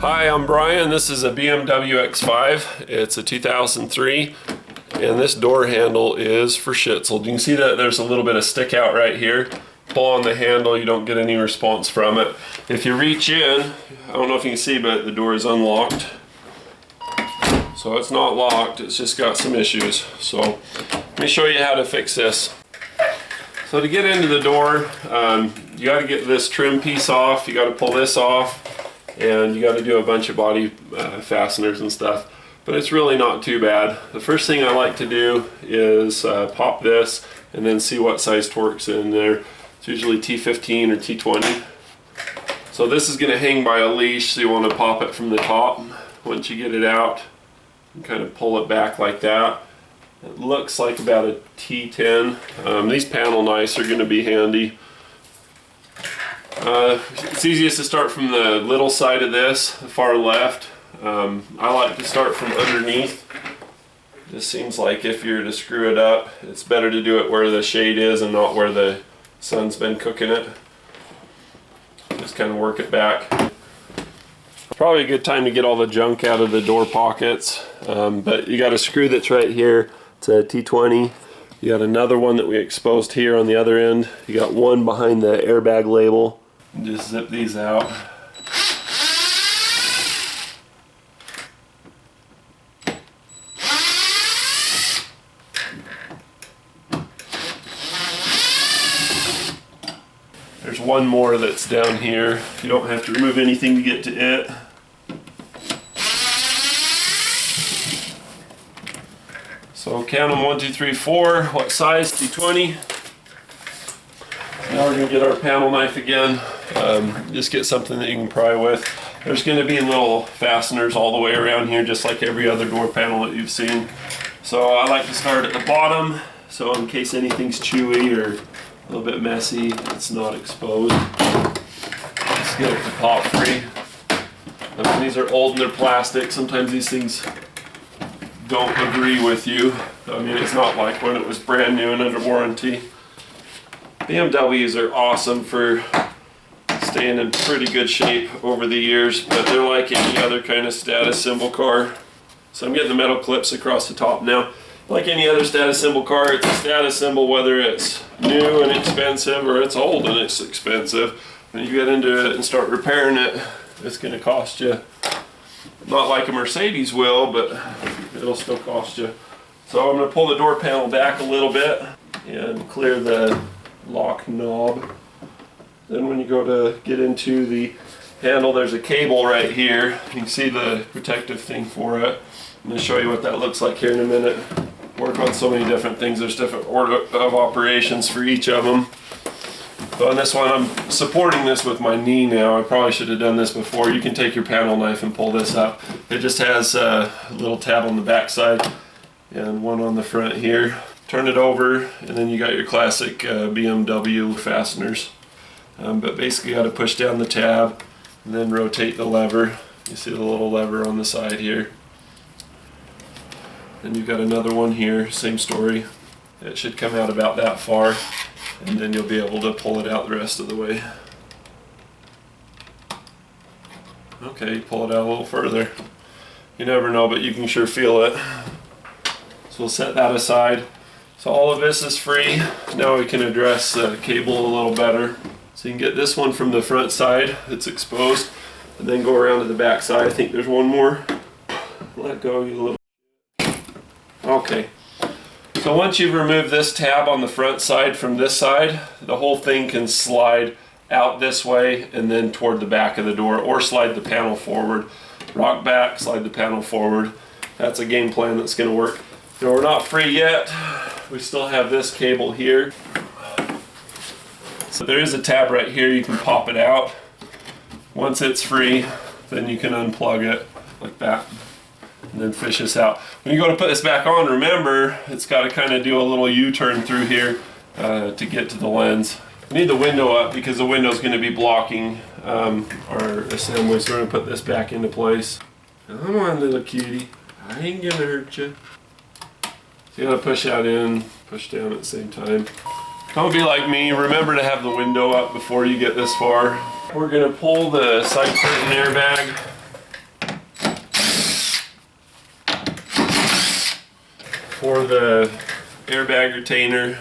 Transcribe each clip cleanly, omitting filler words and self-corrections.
Hi, I'm Brian. This is a BMW X5. It's a 2003, and this door handle is for Schitzel. You can see that there's a little bit of stick out right here. Pull on the handle, you don't get any response from it. If you reach in, I don't know if you can see, but the door is unlocked. So it's not locked, it's just got some issues. So let me show you how to fix this. So to get into the door, you got to get this trim piece off, you got to pull this off, and you got to do a bunch of body fasteners and stuff, but it's really not too bad. The first thing I like to do is pop this and then see what size torque's in there. It's usually T15 or T20. So this is going to hang by a leash, so you want to pop it from the top. Once you get it out, you kind of pull it back like that. It looks like about a T10. These panel knives are going to be handy. It's easiest to start from the little side of this, the far left. I like to start from underneath. Just seems like if you're to screw it up, it's better to do it where the shade is and not where the sun's been cooking it. Just kind of work it back. Probably a good time to get all the junk out of the door pockets, but you got a screw that's right here. It's a T20. You got another one that we exposed here on the other end. You got one behind the airbag label. Just zip these out. There's one more that's down here. You don't have to remove anything to get to it. So count them 1, 2, 3, 4. What size? T20. Now we're going to get our panel knife again. Just get something that you can pry with. There's going to be little fasteners all the way around here, just like every other door panel that you've seen. So I like to start at the bottom, so in case anything's chewy or a little bit messy, it's not exposed. Just get it to pop free. These are old and they're plastic. Sometimes these things don't agree with you. I mean, it's not like when it was brand new and under warranty. BMWs are awesome for staying in pretty good shape over the years, but they're like any other kind of status symbol car. So I'm getting the metal clips across the top now. Like any other status symbol car, it's a status symbol whether it's new and expensive or it's old and it's expensive. When you get into it and start repairing it, it's going to cost you. Not like a Mercedes will, but it'll still cost you. So I'm going to pull the door panel back a little bit and clear the lock knob. Then when you go to get into the handle, there's a cable right here. You can see the protective thing for it. I'm going to show you what that looks like here in a minute. Work on so many different things. There's different order of operations for each of them. So on this one, I'm supporting this with my knee now. I probably should have done this before. You can take your panel knife and pull this up. It just has a little tab on the back side and one on the front here. Turn it over, and then you got your classic BMW fasteners. But basically you got to push down the tab and then rotate the lever. You see the little lever on the side here. And you've got another one here, same story. It should come out about that far, and then you'll be able to pull it out the rest of the way. Okay, pull it out a little further. You never know, but you can sure feel it. So we'll set that aside. So all of this is free. Now we can address the cable a little better. So you can get this one from the front side that's exposed, and then go around to the back side. I think there's one more. Let go, you little. Okay. So once you've removed this tab on the front side from this side, the whole thing can slide out this way and then toward the back of the door, or slide the panel forward. Rock back, slide the panel forward. That's a game plan that's going to work. So we're not free yet. We still have this cable here. So there is a tab right here, you can pop it out. Once it's free, then you can unplug it like that and then fish this out. When you go to put this back on, remember it's got to kind of do a little U-turn through here to get to the lens. We need the window up because the window is going to be blocking our assembly, so we're going to put this back into place. Come on, little cutie, I ain't gonna hurt you. So you gotta push that in, push down at the same time. Don't be like me, remember to have the window up before you get this far. We're gonna pull the side curtain airbag For the airbag retainer,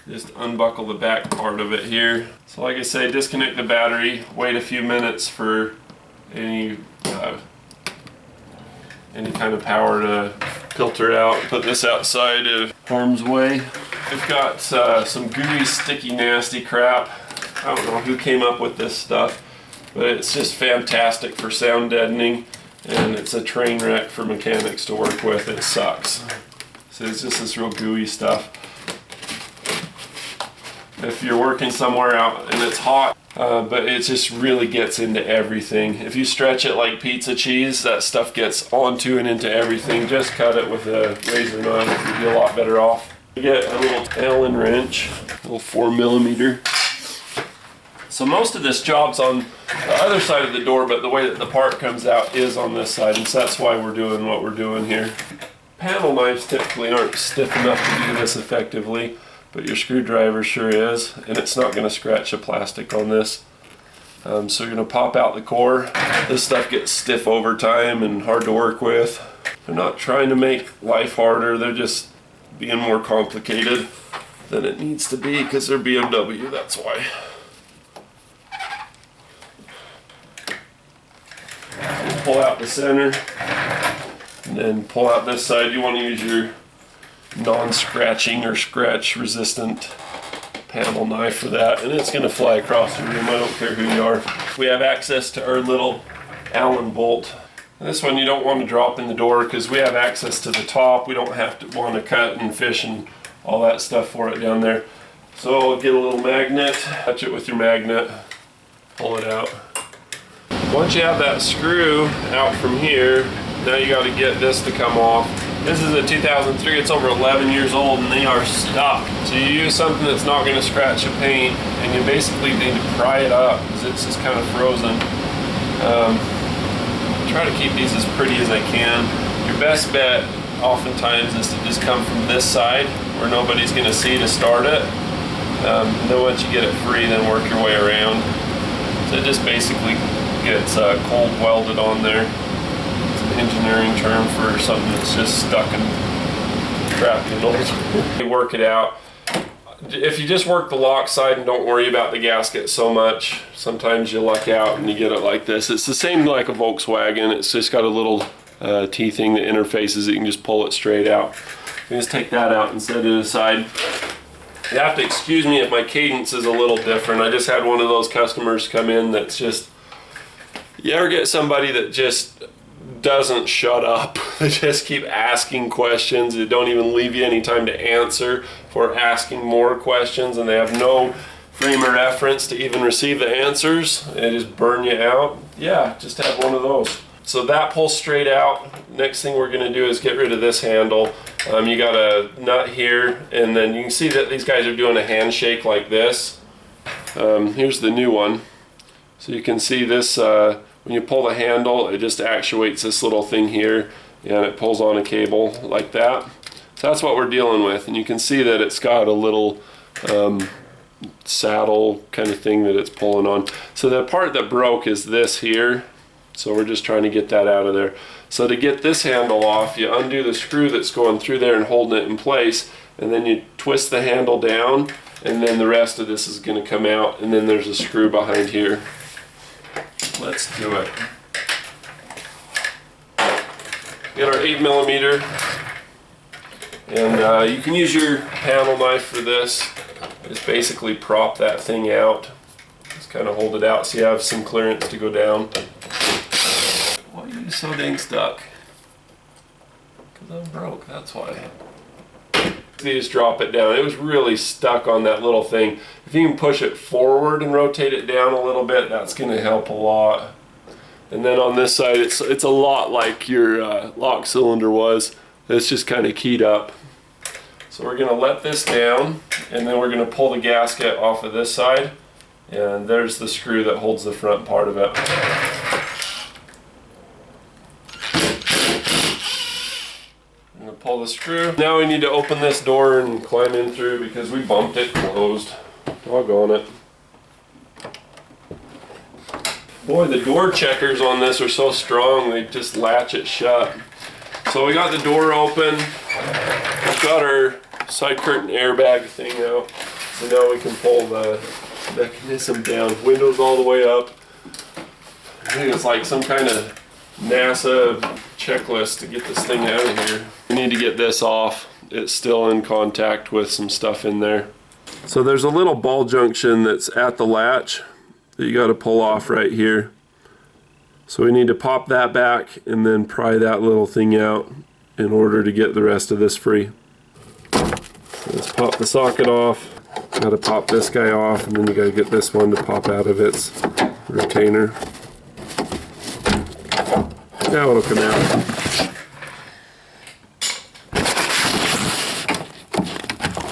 just unbuckle the back part of it here. So like I say, disconnect the battery, wait a few minutes for any kind of power to filter out. Put this outside of harm's way. We've got some gooey, sticky, nasty crap. I don't know who came up with this stuff, but it's just fantastic for sound deadening, and it's a train wreck for mechanics to work with. It sucks. So it's just this real gooey stuff. If you're working somewhere out and it's hot, but it just really gets into everything. If you stretch it like pizza cheese, that stuff gets onto and into everything. Just cut it with a razor knife, you'd be a lot better off. You get a little Allen wrench, a little 4mm. So most of this job's on the other side of the door, but the way that the part comes out is on this side, and so that's why we're doing what we're doing here. Panel knives typically aren't stiff enough to do this effectively, but your screwdriver sure is, and it's not going to scratch the plastic on this. So you're going to pop out the core. This stuff gets stiff over time and hard to work with. They're not trying to make life harder, they're just being more complicated than it needs to be because they're BMW, that's why. Pull out the center, and then pull out this side. You want to use your non-scratching or scratch resistant panel knife for that, and it's going to fly across the room. I don't care who you are. We have access to our little Allen bolt. This one you don't want to drop in the door because we have access to the top. We don't have to want to cut and fish and all that stuff for it down there. So get a little magnet, touch it with your magnet, pull it out. Once you have that screw out from here, now you got to get this to come off. This is a 2003, it's over 11 years old, and they are stuck. So you use something that's not going to scratch the paint, and you basically need to pry it up because it's just kind of frozen. Try to keep these as pretty as I can. Your best bet oftentimes is to just come from this side where nobody's going to see to start it. And then once you get it free, then work your way around. So it just basically gets cold welded on there. It's an engineering term for something that's just stuck and trapped in old. You work it out. If you just work the lock side and don't worry about the gasket so much, sometimes you luck out and you get it like this. It's the same like a Volkswagen. It's just got a little T thing that interfaces it. You can just pull it straight out. You can just take that out and set it aside. You have to excuse me if my cadence is a little different. I just had one of those customers come in that's just, you ever get somebody that just doesn't shut up? They just keep asking questions. They don't even leave you any time to answer for asking more questions, and they have no frame of reference to even receive the answers. They just burn you out. Yeah, just have one of those. So that pulls straight out. Next thing we're going to do is get rid of this handle. You got a nut here, and then you can see that these guys are doing a handshake like this. Here's the new one. So you can see this, when you pull the handle, it just actuates this little thing here, and it pulls on a cable like that. So that's what we're dealing with, and you can see that it's got a little saddle kind of thing that it's pulling on. So the part that broke is this here. So we're just trying to get that out of there. So to get this handle off, you undo the screw that's going through there and holding it in place, and then you twist the handle down, and then the rest of this is going to come out, and then there's a screw behind here. Let's do it. Get our 8mm, and you can use your panel knife for this. Just basically prop that thing out. Just kind of hold it out so you have some clearance to go down. Why are you so dang stuck? Because I'm broke, that's why. You just drop it down. It was really stuck on that little thing. If you can push it forward and rotate it down a little bit, that's going to help a lot. And then on this side, it's a lot like your lock cylinder was. It's just kind of keyed up. So we're going to let this down, and then we're going to pull the gasket off of this side, and there's the screw that holds the front part of it. I'm going to pull the screw. Now we need to open this door and climb in through because we bumped it closed. Doggone it. Boy, the door checkers on this are so strong, they just latch it shut. So we got the door open. We've got our side curtain airbag thing out. So now we can pull the mechanism down. Windows all the way up. I think it's like some kind of NASA checklist to get this thing out of here. We need to get this off. It's still in contact with some stuff in there. So there's a little ball junction that's at the latch that you got to pull off right here. So we need to pop that back and then pry that little thing out in order to get the rest of this free. So let's pop the socket off. Got to pop this guy off, and then you got to get this one to pop out of its retainer. Now it'll come out.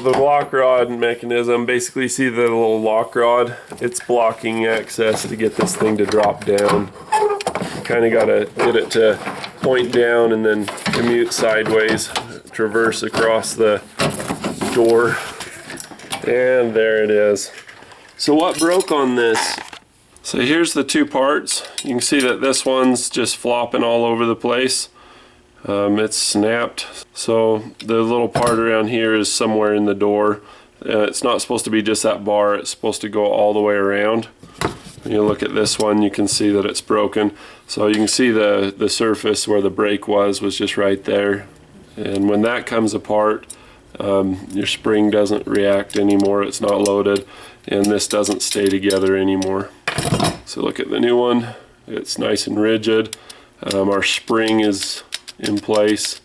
The lock rod mechanism, basically see the little lock rod, it's blocking access to get this thing to drop down. Kind of got to get it to point down and then commute sideways, traverse across the door, and there it is. So what broke on this? So here's the two parts. You can see that this one's just flopping all over the place. It's snapped. So the little part around here is somewhere in the door. It's not supposed to be just that bar, it's supposed to go all the way around. When you look at this one, you can see that it's broken. So you can see the surface where the brake was just right there. And when that comes apart, your spring doesn't react anymore, it's not loaded, and this doesn't stay together anymore. So look at the new one, it's nice and rigid. Our spring is in place,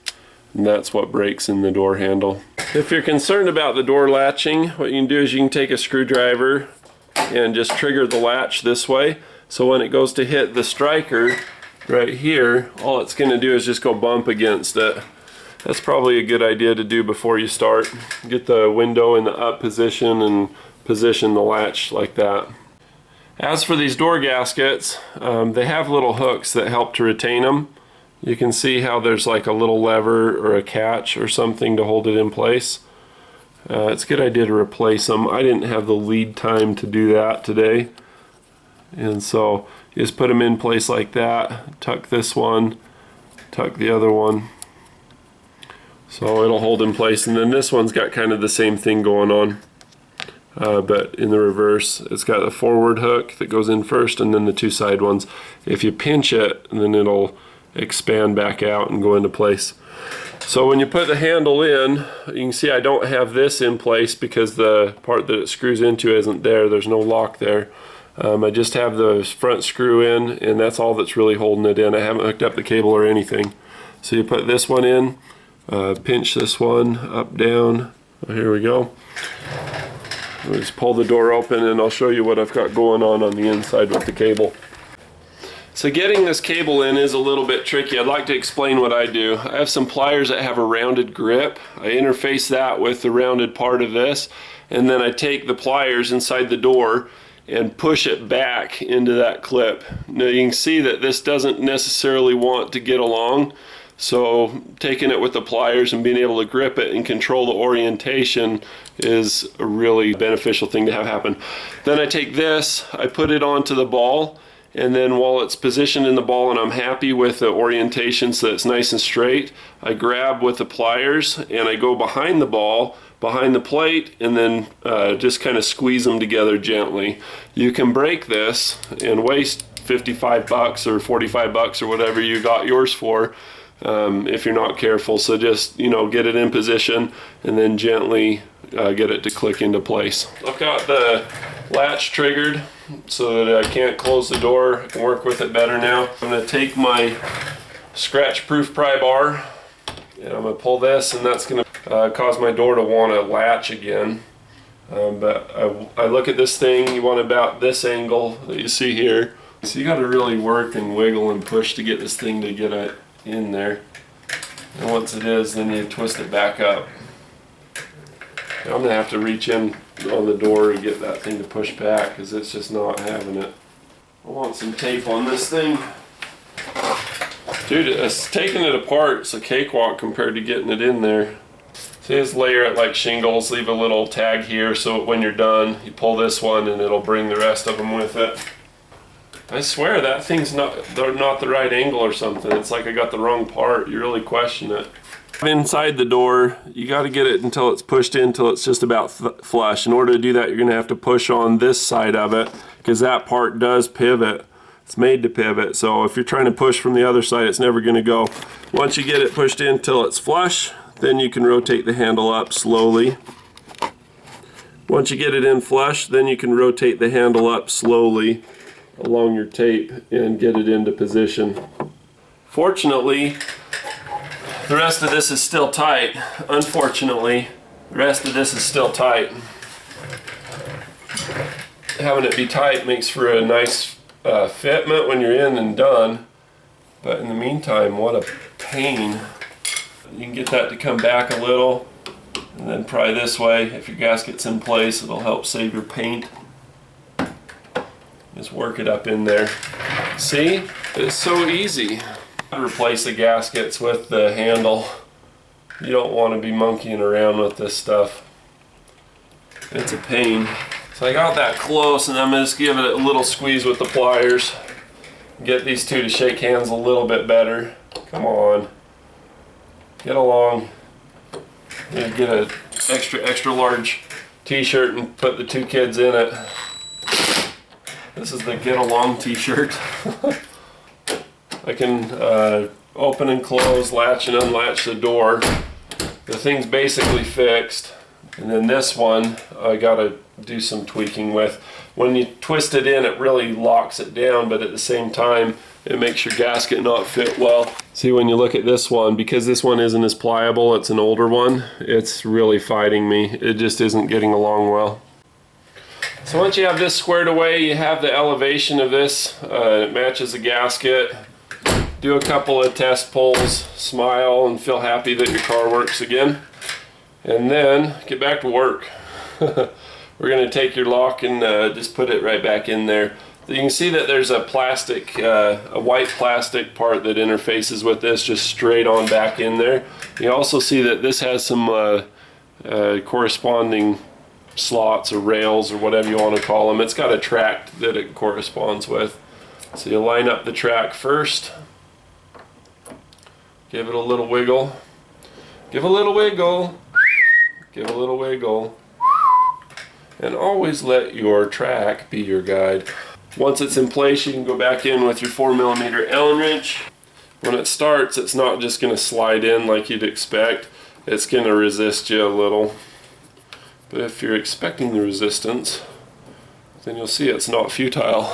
and that's what breaks in the door handle. If you're concerned about the door latching, what you can do is you can take a screwdriver and just trigger the latch this way, so when it goes to hit the striker right here, all it's going to do is just go bump against it. That's probably a good idea to do before you start. Get the window in the up position and position the latch like that. As for these door gaskets, they have little hooks that help to retain them. You can see how there's like a little lever or a catch or something to hold it in place. It's a good idea to replace them. I didn't have the lead time to do that today. And so you just put them in place like that, tuck this one, tuck the other one. So it'll hold in place, and then this one's got kind of the same thing going on. But in the reverse, it's got a forward hook that goes in first and then the two side ones. If you pinch it, then it'll expand back out and go into place. So when you put the handle in, you can see I don't have this in place because the part that it screws into isn't there. There's no lock there. I just have the front screw in, and that's all that's really holding it in. I haven't hooked up the cable or anything. So you put this one in, pinch this one up, down. Oh, here we go. We'll just pull the door open and I'll show you what I've got going on the inside with the cable. So getting this cable in is a little bit tricky. I'd like to explain what I do. I have some pliers that have a rounded grip. I interface that with the rounded part of this, and then I take the pliers inside the door and push it back into that clip. Now you can see that this doesn't necessarily want to get along. So taking it with the pliers and being able to grip it and control the orientation is a really beneficial thing to have happen. Then I take this, I put it onto the ball, and then while it's positioned in the ball and I'm happy with the orientation so that it's nice and straight, I grab with the pliers and I go behind the ball, behind the plate, and then just kind of squeeze them together gently. You can break this and waste 55 bucks or 45 bucks or whatever you got yours for. If you're not careful. So just, get it in position and then gently get it to click into place. I've got the latch triggered so that I can't close the door. I can work with it better now. I'm going to take my scratch proof pry bar and I'm going to pull this, and that's going to cause my door to want to latch again. But I look at this thing, you want about this angle that you see here. So you got to really work and wiggle and push to get this thing to get it in there, and once it is, then you twist it back up. Now I'm gonna have to reach in on the door to get that thing to push back because it's just not having it. I want some tape on this thing. Dude, it's taking it apart. It's a cakewalk compared to getting it in there. So you just layer it like shingles, leave a little tag here so when you're done, you pull this one and it'll bring the rest of them with it. I swear that thing's not the right angle or something. It's like I got the wrong part. You really question it. Inside the door, you got to get it until it's pushed in until it's just about flush. In order to do that, you're going to have to push on this side of it because that part does pivot. It's made to pivot, so if you're trying to push from the other side, it's never going to go. Once you get it pushed in until it's flush, then you can rotate the handle up slowly. Once you get it in flush, then you can rotate the handle up slowly along your tape and get it into position. Fortunately, the rest of this is still tight. Unfortunately, the rest of this is still tight. Having it be tight makes for a nice fitment when you're in and done. But in the meantime, what a pain. You can get that to come back a little and then pry this way. If your gasket's in place, it'll help save your paint. Just work it up in there. See? It's so easy. Replace the gaskets with the handle. You don't want to be monkeying around with this stuff. It's a pain. So I got that close, and I'm going to just give it a little squeeze with the pliers. Get these two to shake hands a little bit better. Come on. Get along. Get an extra large t-shirt and put the two kids in it. This is the Get Along t-shirt. I can open and close, latch and unlatch the door. The thing's basically fixed. And then this one, I gotta do some tweaking with. When you twist it in, it really locks it down, but at the same time, it makes your gasket not fit well. See, when you look at this one, because this one isn't as pliable, it's an older one, it's really fighting me. It just isn't getting along well. So once you have this squared away, you have the elevation of this. It matches the gasket. Do a couple of test pulls, smile, and feel happy that your car works again. And then get back to work. We're going to take your lock and just put it right back in there. You can see that there's a plastic, a white plastic part that interfaces with this just straight on back in there. You also see that this has some corresponding slots or rails or whatever you want to call them. It's got a track that it corresponds with. So you line up the track first. Give it a little wiggle. Give a little wiggle. Give a little wiggle. And always let your track be your guide. Once it's in place, you can go back in with your 4mm Allen wrench. When it starts, it's not just going to slide in like you'd expect. It's going to resist you a little. But if you're expecting the resistance, then you'll see it's not futile.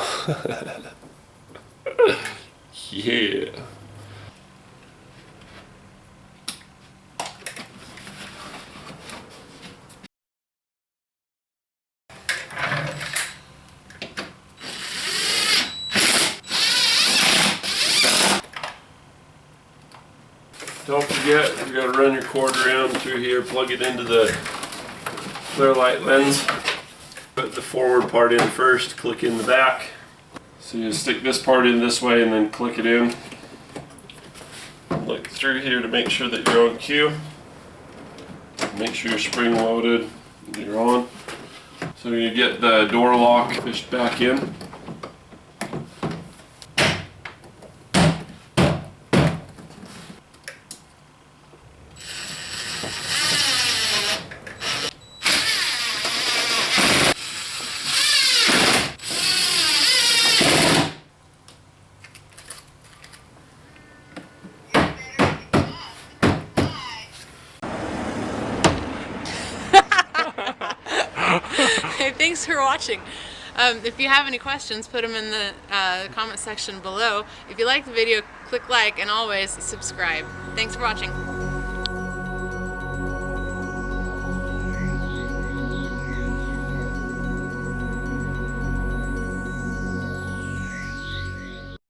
Yeah. Don't forget, you got to run your cord around through here, plug it into the clear light lens. Put the forward part in first, click in the back. So you stick this part in this way and then click it in. Look through here to make sure that you're on cue. Make sure you're spring loaded, you're on. So you get the door lock pushed back in. Thanks for watching. If you have any questions, put them in the comment section below. If you like the video, click like and always subscribe. Thanks for watching.